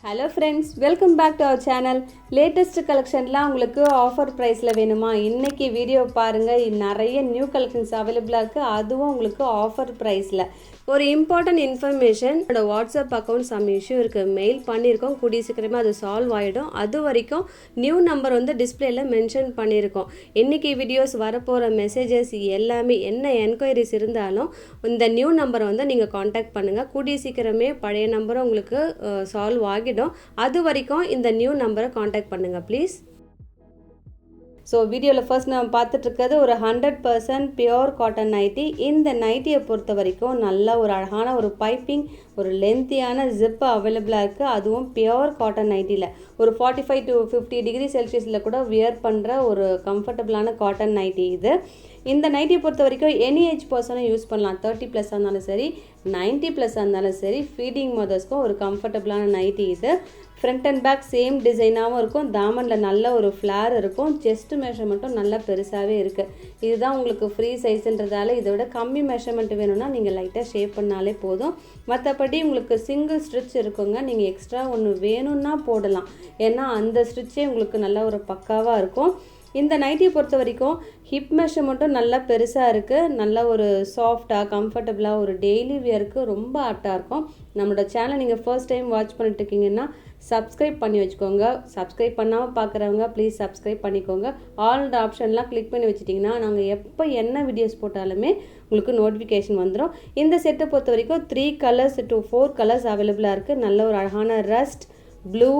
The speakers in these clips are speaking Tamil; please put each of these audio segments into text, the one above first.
Hello friends, welcome back to our channel. Latest collection la உங்களுக்கு ஆஃபர் பிரைஸ்ல வேணுமா? இன்னைக்கு வீடியோ பாருங்க. நிறைய நியூ கலெக்ஷன்ஸ் அவேலபிளா இருக்கு. அதுவும் உங்களுக்கு ஆஃபர் பிரைஸ்ல. ஒரு இம்பார்ட்டன்ட் இன்ஃபர்மேஷன், என்னோட வாட்ஸ்அப் அக்கௌண்ட் சம் இஷ்யூ இருக்கு. மெயில் பண்ணியிருக்கோம். கூடிய சீக்கிரமா அது சால்வ் ஆயிடும். அது வரைக்கும் நியூ நம்பர் வந்து டிஸ்பிளேல மென்ஷன் பண்ணியிருக்கோம். இன்னைக்கு வீடியோஸ் வரப்போற மெசேஜஸ் எல்லாமே என்ன என்கொயரிஸ் இருந்தாலும் இந்த நியூ நம்பரை வந்து நீங்கள் காண்டாக்ட் பண்ணுங்கள். கூடிய சீக்கிரமே பழைய நம்பரை உங்களுக்கு சால்வ் ஆகிடும். அது வரைக்கும் இந்த நியூ நம்பரை காண்டாக்ட் பண்ணுங்கள் ப்ளீஸ். ஸோ வீடியோவில் ஃபர்ஸ்ட் நம்ம பார்த்துட்ருக்கிறது ஒரு 100% பியோர் காட்டன் நைட்டி. இந்த நைட்டியை பொறுத்த வரைக்கும் நல்ல ஒரு அழகான ஒரு பைப்பிங், ஒரு லென்த்தியான ஜிப்பு அவைலபிளாக இருக்குது. அதுவும் பியோர் காட்டன் நைட்டியில் ஒரு 45 to 50 டிகிரி செல்சியஸில் கூட வியர் பண்ணுற ஒரு கம்ஃபர்டபுளான காட்டன் நைட்டி இது. இந்த நைட்டியை பொறுத்த வரைக்கும் எனி ஏஜ் பர்சனும் யூஸ் பண்ணலாம். 30+ இருந்தாலும் சரி, 90+ இருந்தாலும் சரி, ஃபீடிங் மதர்ஸ்க்கும் ஒரு கம்ஃபர்டபுளான நைட்டி இது. ஃப்ரண்ட் அண்ட் பேக் சேம் டிசைனாகவும் இருக்கும். தாமனில் நல்ல ஒரு ஃப்ளார் இருக்கும். செஸ்ட் மெஷர்மெண்ட்டும் நல்லா பெருசாகவே இருக்குது. இதுதான் உங்களுக்கு ஃப்ரீ சைஸுன்றதால இதை விட கம்மி மெஷர்மெண்ட் வேணும்னா நீங்கள் லைட்டாக ஷேப் பண்ணாலே போதும். மற்றபடி உங்களுக்கு சிங்கிள் ஸ்டிச் இருக்குங்க. நீங்கள் எக்ஸ்ட்ரா ஒன்று வேணும்னா போடலாம். ஏன்னா அந்த ஸ்டிச்சே உங்களுக்கு நல்ல ஒரு பக்காவாக இருக்கும். இந்த நைட்டியை பொறுத்த வரைக்கும் ஹிப் மெஷர்மெண்ட்டும் நல்லா பெருசாக இருக்குது. நல்ல ஒரு சாஃப்டாக கம்ஃபர்டபுளாக ஒரு டெய்லி வியருக்கு ரொம்ப ஆப்டாக இருக்கும். நம்மளோட சேனல் நீங்கள் ஃபர்ஸ்ட் டைம் வாட்ச் பண்ணிட்டு இருக்கீங்கன்னா சப்ஸ்கிரைப் பண்ணி வச்சுக்கோங்க. சப்ஸ்கிரைப் பண்ணாமல் பார்க்குறவங்க ப்ளீஸ் சப்ஸ்கிரைப் பண்ணிக்கோங்க. ஆல் ஆப்ஷன்லாம் கிளிக் பண்ணி வச்சுட்டிங்கன்னா நாங்கள் எப்போ என்ன வீடியோஸ் போட்டாலுமே உங்களுக்கு நோட்டிஃபிகேஷன் வந்துடும். இந்த செட்டை பொறுத்த வரைக்கும் 3 கலர்ஸ் to 4 கலர்ஸ் அவைலபிளாக இருக்குது. நல்ல ஒரு அழகான ரஸ்ட், ப்ளூ,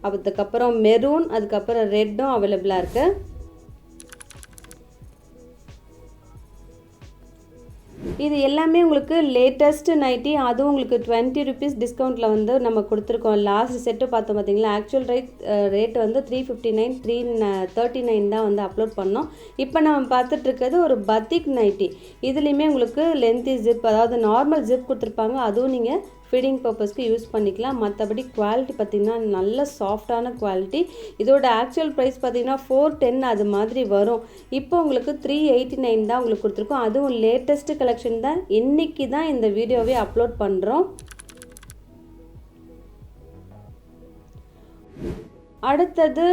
அதுக்கப்புறம் மெரூன், அதுக்கப்புறம் ரெட்டும் அவைலபிளாக இருக்குது. இது எல்லாமே உங்களுக்கு லேட்டஸ்ட் நைட்டி. அதுவும் உங்களுக்கு 20 rupees டிஸ்கவுண்ட்டில் வந்து நம்ம கொடுத்துருக்கோம். லாஸ்ட் செட்டு பார்த்தோம் பார்த்தீங்களா, ஆக்சுவல் ரேட் வந்து 359, 339 தான் வந்து அப்லோட் பண்ணோம். இப்போ நம்ம பார்த்துட்டு இருக்கிறது ஒரு பத்திக் நைட்டி. இதுலேயுமே உங்களுக்கு லென்த்தி ஜிப், அதாவது நார்மல் ஜிப் கொடுத்துருப்பாங்க. அதுவும் நீங்கள் ஃபீடிங் பர்பஸ்க்கு யூஸ் பண்ணிக்கலாம். மற்றபடி குவாலிட்டி பார்த்திங்கன்னா நல்ல சாஃப்டான குவாலிட்டி. இதோட ஆக்சுவல் ப்ரைஸ் பார்த்திங்கன்னா 410 அது மாதிரி வரும். இப்போ உங்களுக்கு 389 தான் உங்களுக்கு கொடுத்துருக்கோம். அதுவும் லேட்டஸ்ட் கலெக்ஷன் தான். இன்றைக்கி தான் இந்த வீடியோவே அப்லோட் பண்ணுறோம். அடுத்தது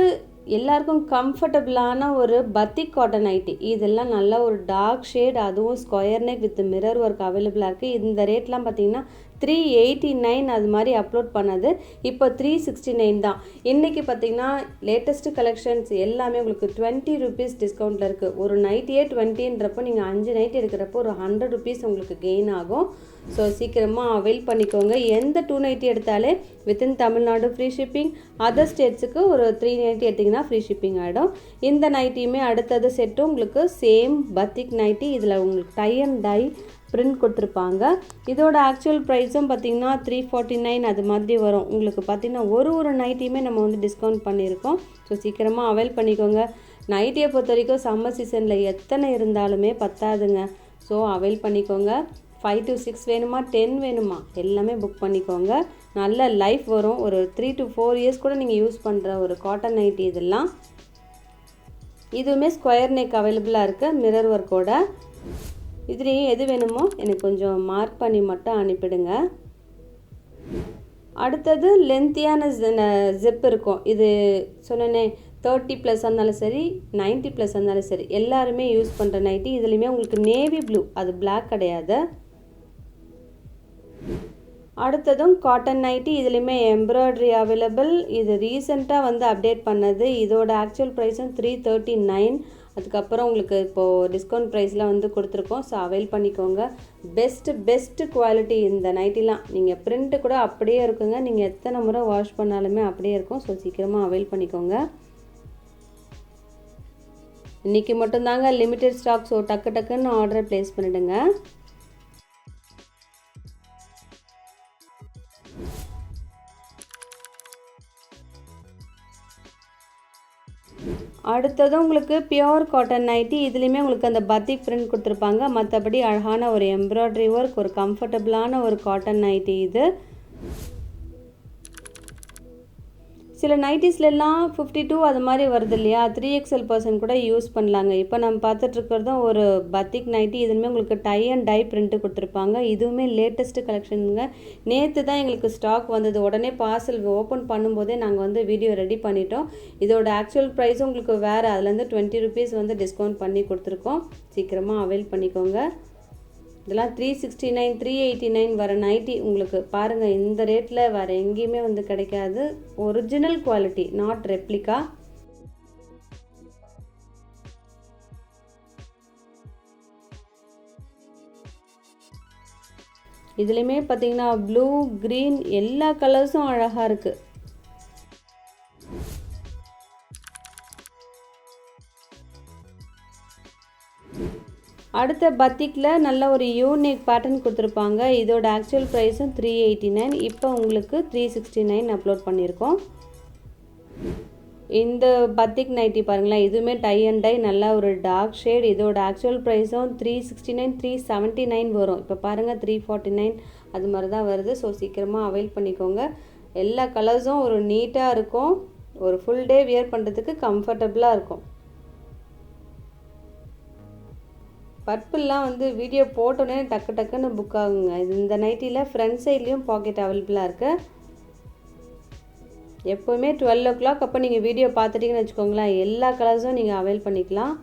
எல்லாருக்கும் கம்ஃபர்டபுளான ஒரு பத்திக் காட்டன் நைட்டி. இதெல்லாம் நல்ல ஒரு டார்க் ஷேட், அதுவும் square neck with mirror work அவைலபிளாக இருக்குது. இந்த ரேட்லாம் பார்த்தீங்கன்னா 389 அது மாதிரி அப்லோட் பண்ணது. இப்போ 369 தான். இன்றைக்கி பார்த்தீங்கன்னா லேட்டஸ்ட் கலெக்ஷன்ஸ் எல்லாமே உங்களுக்கு 20 rupees டிஸ்கவுண்ட்டில் இருக்குது. ஒரு நைட்டியே 20ன்றப்போ நீங்கள் 5 நைட்டி எடுக்கிறப்போ ஒரு 100 rupees உங்களுக்கு கெயின் ஆகும். ஸோ சீக்கிரமாக அவைல் பண்ணிக்கோங்க. எந்த 2 நைட்டி எடுத்தாலே within Tamil Nadu free shipping. Other ஸ்டேட்ஸுக்கு ஒரு 3 நைட்டி எடுத்திங்கன்னா ஃப்ரீ ஷிப்பிங் ஆகிடும். இந்த நைட்டியுமே அடுத்தது செட்டும் உங்களுக்கு சேம் பத்திக் நைட்டி. இதில் உங்களுக்கு டை அண்ட் டை பிரிண்ட் கொடுத்துருப்பாங்க. இதோட ஆக்சுவல் ப்ரைஸும் பார்த்திங்கன்னா 349 அது மாதிரி வரும். உங்களுக்கு பார்த்திங்கன்னா ஒரு நைட்டியுமே நம்ம வந்து டிஸ்கவுண்ட் பண்ணியிருக்கோம். ஸோ சீக்கிரமாக அவைல் பண்ணிக்கோங்க. நைட்டியை பொறுத்த வரைக்கும் சம்மர் சீசனில் எத்தனை இருந்தாலுமே பத்தாதுங்க. ஸோ அவைல் பண்ணிக்கோங்க. 5 to 6 வேணுமா, 10 வேணுமா, எல்லாமே புக் பண்ணிக்கோங்க. நல்ல லைஃப் வரும். ஒரு 3 to 4 years கூட நீங்கள் யூஸ் பண்ணுற ஒரு காட்டன் நைட்டி இதெல்லாம். இதுவுமே ஸ்கொயர் நெக் அவைலபிளாக இருக்குது மிரர் ஒர்க்கோட. இதுலேயும் எது வேணுமோ எனக்கு கொஞ்சம் மார்க் பண்ணி மட்டும் அனுப்பிடுங்க. அடுத்தது லென்த்தியான ஜிப் இருக்கும். இது சொன்னேனே 30+ இருந்தாலும் சரி, 90+ இருந்தாலும் சரி, எல்லாருமே யூஸ் பண்ணுற நைட்டி. இதுலேயுமே உங்களுக்கு நேவி ப்ளூ, அது பிளாக் கிடையாது. அடுத்ததும் காட்டன் நைட்டி. இதுலேயுமே எம்ப்ராய்டரி அவைலபிள். இது ரீசெண்டாக வந்து அப்டேட் பண்ணது. இதோட ஆக்சுவல் ப்ரைஸும் 339. அதுக்கப்புறம் உங்களுக்கு இப்போது டிஸ்கவுண்ட் ப்ரைஸில் வந்து கொடுத்துருக்கோம். ஸோ அவைல் பண்ணிக்கோங்க. பெஸ்ட்டு குவாலிட்டி இந்த நைட்டிலாம். நீங்கள் பிரிண்ட்டு கூட அப்படியே இருக்குங்க. நீங்கள் எத்தனை முறை வாஷ் பண்ணாலுமே அப்படியே இருக்கும். ஸோ சீக்கிரமாக அவைல் பண்ணிக்கோங்க. இன்றைக்கி மட்டும்தாங்க லிமிட்டட் ஸ்டாக். ஸோ டக்குன்னு ஆர்டரை ப்ளேஸ் பண்ணிவிடுங்க. அடுத்ததும் உங்களுக்கு பியோர் காட்டன் நைட்டி. இதுலேயுமே உங்களுக்கு அந்த பத்திக் பிரிண்ட் கொடுத்துருப்பாங்க. மற்றபடி அழகான ஒரு எம்ப்ராய்டரி ஒர்க், ஒரு கம்ஃபர்டபுளான ஒரு காட்டன் நைட்டி இது. சில நைட்டிஸ்லாம் 52 அது மாதிரி வருது இல்லையா, 3XL பர்சன் கூட யூஸ் பண்ணலாங்க. இப்போ நம்ம பார்த்துட்ருக்கிறதும் ஒரு பத்திக் நைட்டி. இதுவுமே உங்களுக்கு டை அண்ட் டை பிரிண்ட்டு கொடுத்துருப்பாங்க. இதுவுமே லேட்டஸ்ட்டு கலெக்ஷனுங்க. நேற்று தான் எங்களுக்கு ஸ்டாக் வந்தது. உடனே பார்சல் ஓப்பன் பண்ணும்போதே நாங்கள் வந்து வீடியோ ரெடி பண்ணிட்டோம். இதோட ஆக்சுவல் ப்ரைஸும் உங்களுக்கு வேறு, அதுலேருந்து 20 ருபீஸ் வந்து டிஸ்கவுண்ட் பண்ணி கொடுத்துருக்கோம். சீக்கிரமாக அவைல் பண்ணிக்கோங்க. இதெல்லாம் 369 389 வர நைட்டி உங்களுக்கு பாருங்கள். இந்த ரேட்டில் வேறு எங்கேயுமே வந்து கிடைக்காது. Original quality, not replica. இதுலேயுமே பார்த்தீங்கன்னா ப்ளூ, க்ரீன் எல்லா கலர்ஸும் அழகாக இருக்குது. அடுத்த பத்திக்கில் நல்ல ஒரு யூனிக் பேட்டர்ன் கொடுத்துருப்பாங்க. இதோட ஆக்சுவல் ப்ரைஸும் 389. இப்போ உங்களுக்கு 369 அப்லோட் பண்ணியிருக்கோம். இந்த பத்திக் நைட்டி பாருங்களேன். இதுவுமே டை அண்ட் டை, நல்லா ஒரு டார்க் ஷேட். இதோட ஆக்சுவல் ப்ரைஸும் 369 379 வரும். இப்போ பாருங்கள் 349 அது மாதிரி தான் வருது. ஸோ சீக்கிரமாக அவைல் பண்ணிக்கோங்க. எல்லா கலர்ஸும் ஒரு நீட்டாக இருக்கும். ஒரு ஃபுல் டே வியர் பண்ணுறதுக்கு கம்ஃபர்டபுளாக இருக்கும். பர்பிள்லாம் வந்து வீடியோ போட்டோடனே டக்கு டக்குன்னு புக் ஆகுங்க. இந்த நைட்டியில் ஃப்ரண்ட் சைட்லேயும் பாக்கெட் அவைலபிளாக இருக்குது. எப்போவுமே 12 o'clock அப்போ நீங்கள் வீடியோ பார்த்துட்டிங்கன்னு வச்சுக்கோங்களேன், எல்லா கலர்ஸும் நீங்கள் அவைல் பண்ணிக்கலாம்.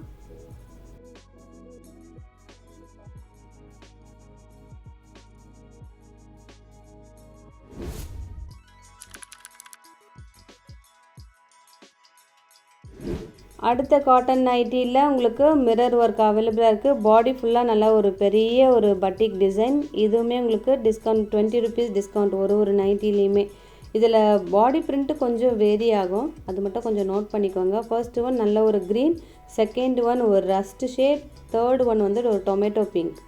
அடுத்த காட்டன் நைட்டியில் உங்களுக்கு மிரர் ஒர்க் அவைலபிளாக இருக்குது. பாடி ஃபுல்லாக நல்லா ஒரு பெரிய ஒரு பட்டிக் டிசைன். இதுவுமே உங்களுக்கு டிஸ்கவுண்ட் 20 ருபீஸ் டிஸ்கவுண்ட் ஒரு நைட்டிலையுமே. இதில் பாடி பிரிண்ட்டு கொஞ்சம் வேரி ஆகும், அது மட்டும் கொஞ்சம் நோட் பண்ணிக்கோங்க. ஃபர்ஸ்ட் ஒன் நல்ல ஒரு க்ரீன், செகண்ட் ஒன் ஒரு ரஸ்ட் ஷேட், தேர்ட் ஒன் வந்து ஒரு டொமேட்டோ பிங்க்.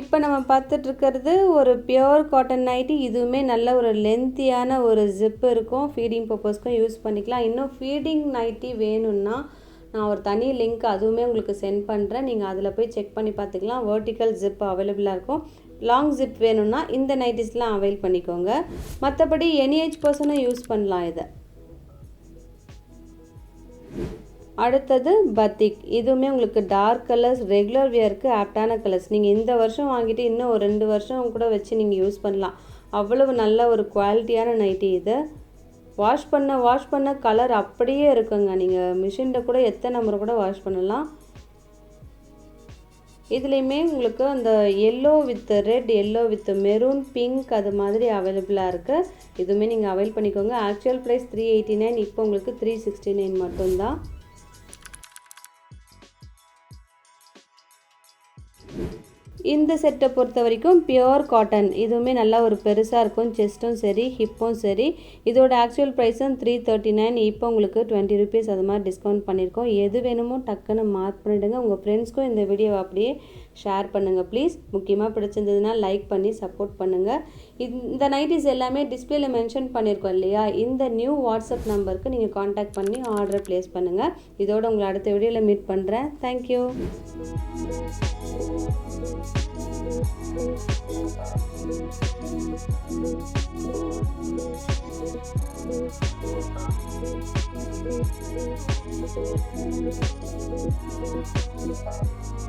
இப்போ நம்ம பார்த்துட்ருக்கிறது ஒரு பியோர் காட்டன் நைட்டி. இதுவுமே நல்ல ஒரு லென்த்தியான ஒரு ஜிப்பு இருக்கும். ஃபீடிங் பர்பஸ்க்கும் யூஸ் பண்ணிக்கலாம். இன்னும் ஃபீடிங் நைட்டி வேணும்னா நான் ஒரு தனி லிங்க் அதுவுமே உங்களுக்கு சென்ட் பண்ணுறேன். நீங்கள் அதில் போய் செக் பண்ணி பார்த்துக்கலாம். வெர்டிக்கல் ஜிப் அவைலபிளாக இருக்கும். லாங் ஜிப் வேணும்னா இந்த நைட்டிஸ்லாம் அவைல் பண்ணிக்கோங்க. மற்றபடி எனி ஏஜ் பர்சனும் யூஸ் பண்ணலாம் இதை. அடுத்தது பத்திக். இதுவுமே உங்களுக்கு டார்க் கலர்ஸ், ரெகுலர் வியருக்கு ஆப்டான கலர்ஸ். நீங்கள் இந்த வருஷம் வாங்கிட்டு இன்னும் ஒரு 2 வருஷம் கூட வச்சு நீங்கள் யூஸ் பண்ணலாம். அவ்வளவு நல்ல ஒரு குவாலிட்டியான நைட்டி இது. வாஷ் பண்ண கலர் அப்படியே இருக்குங்க. நீங்கள் மிஷினில் கூட எத்தனை முறை கூட வாஷ் பண்ணலாம். இதுலேயுமே உங்களுக்கு அந்த yellow with red, yellow with maroon, pink அது மாதிரி அவைலபிளாக இருக்குது. இதுவுமே நீங்கள் அவைல் பண்ணிக்கோங்க. ஆக்சுவல் ப்ரைஸ் 389, இப்போ உங்களுக்கு 369 மட்டும்தான். இந்த செட்டை பொறுத்த வரைக்கும் பியோர் காட்டன். இதுவுமே நல்லா ஒரு பெருசாக இருக்கும். செஸ்ட்டும் சரி, ஹிப்பும் சரி. இதோட ஆக்சுவல் ப்ரைஸும் 339. இப்போ உங்களுக்கு 20 ருபீஸ் அது மாதிரி டிஸ்கவுண்ட் பண்ணியிருக்கோம். எது வேணுமோ டக்குன்னு மார்க் பண்ணிவிடுங்க. உங்கள் ஃப்ரெண்ட்ஸ்க்கும் இந்த வீடியோவை அப்படியே ஷேர் பண்ணுங்கள் ப்ளீஸ். முக்கியமாக பிடிச்சிருந்ததுன்னா லைக் பண்ணி சப்போர்ட் பண்ணுங்கள். இந்த நைட்டிஸ் எல்லாமே டிஸ்பிளேல மென்ஷன் பண்ணியிருக்கோம் இல்லையா, இந்த நியூ வாட்ஸ்அப் நம்பருக்கு நீங்கள் காண்டாக்ட் பண்ணி ஆர்டரை ப்ளேஸ் பண்ணுங்கள். இதோட உங்களை அடுத்த வீடியோவில் மீட் பண்ணுறேன். தேங்க்யூ. Thank you.